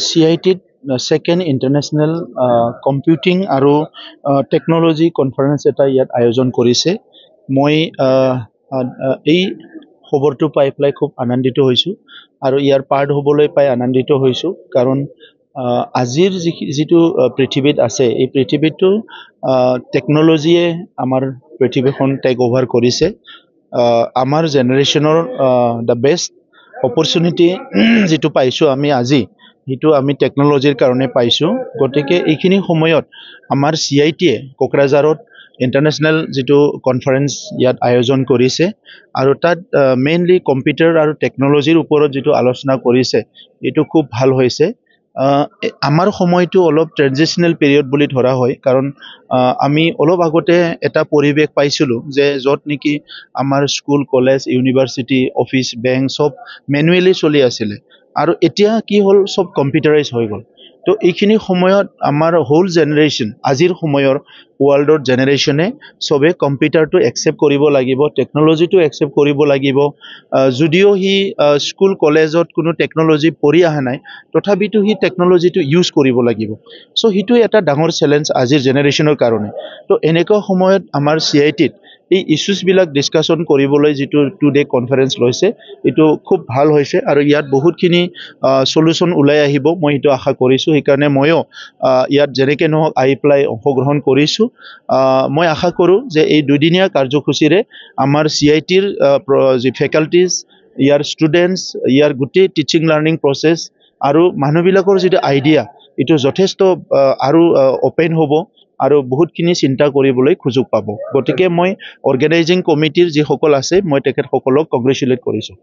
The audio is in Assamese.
CIT Second International Computing আৰু Technology Conference এটা ইয়াত আয়োজন কৰিছে। মই এই খবৰটো পাই পেলাই খুব আনন্দিত হৈছোঁ আৰু ইয়াৰ পাৰ্ট হ'বলৈ পাই আনন্দিত হৈছোঁ কাৰণ আজিৰ যিটো পৃথিৱীত আছে এই পৃথিৱীটো টেকন'লজিয়ে আমাৰ পৃথিৱীখন টেক অভাৰ কৰিছে। আমাৰ জেনেৰেশ্যনৰ দ্য বেষ্ট অপৰচুনিটি যিটো পাইছোঁ আমি আজি সেইটো আমি টেকন'লজিৰ কাৰণে পাইছোঁ। গতিকে এইখিনি সময়ত আমাৰ CITয়ে কোকৰাঝাৰত ইণ্টাৰনেশ্যনেল যিটো কনফাৰেঞ্চ ইয়াত আয়োজন কৰিছে আৰু তাত মেইনলি কম্পিউটাৰ আৰু টেকন'লজিৰ ওপৰত যিটো আলোচনা কৰিছে এইটো খুব ভাল হৈছে। আমাৰ সময়টো অলপ ট্ৰেনজিশ্যনেল পিৰিয়ড বুলি ধৰা হয় কাৰণ আমি অলপ আগতে এটা পৰিৱেশ পাইছিলোঁ যে য'ত নেকি আমাৰ school college university office bank চব মেনুৱেলি চলি আছিলে আৰু এতিয়া কি হ'ল চব কম্পিউটাৰাইজ হৈ গ'ল। তো এইখিনি সময়ত আমাৰ হোল জেনেৰেশ্যন আজিৰ সময়ৰ ৱৰ্ল্ডৰ জেনেৰেশ্যনে চবে কম্পিউটাৰটো একচেপ্ট কৰিব লাগিব, টেকন'লজিটো একচেপ্ট কৰিব লাগিব। যদিও সি স্কুল কলেজত কোনো টেকন'লজি পঢ়ি অহা নাই তথাপিতো সি টেকন'লজিটো ইউজ কৰিব লাগিব। চ' সেইটো এটা ডাঙৰ চেলেঞ্জ আজিৰ জেনেৰেশ্যনৰ কাৰণে। তো এনেকুৱা সময়ত আমাৰ CITত এই ইছ্যুজবিলাক ডিছকাশ্যন কৰিবলৈ যিটো 2 day কনফাৰেঞ্চ লৈছে এইটো খুব ভাল হৈছে আৰু ইয়াত বহুতখিনি চলিউশ্যন ওলাই আহিব মই সেইটো আশা কৰিছোঁ। সেইকাৰণে ময়ো ইয়াত যেনেকৈ নহওক আহি পেলাই অংশগ্ৰহণ কৰিছোঁ। মই আশা কৰোঁ যে এই 2 দিনীয়া কাৰ্যসূচীৰে আমাৰ CITৰ যি ফেকাল্টিজ ইয়াৰ ষ্টুডেণ্টছ ইয়াৰ গোটেই টিচিং লাৰ্ণিং প্ৰচেছ আৰু মানুহবিলাকৰ যিটো আইডিয়া এইটো যথেষ্ট আৰু অপেন হ'ব আৰু বহুতখিনি চিন্তা কৰিবলৈ সুযোগ পাব। গতিকে মই অৰ্গেনাইজিং কমিটিৰ যিসকল আছে মই তেখেতসকলক কংগ্ৰেচুলেট কৰিছোঁ।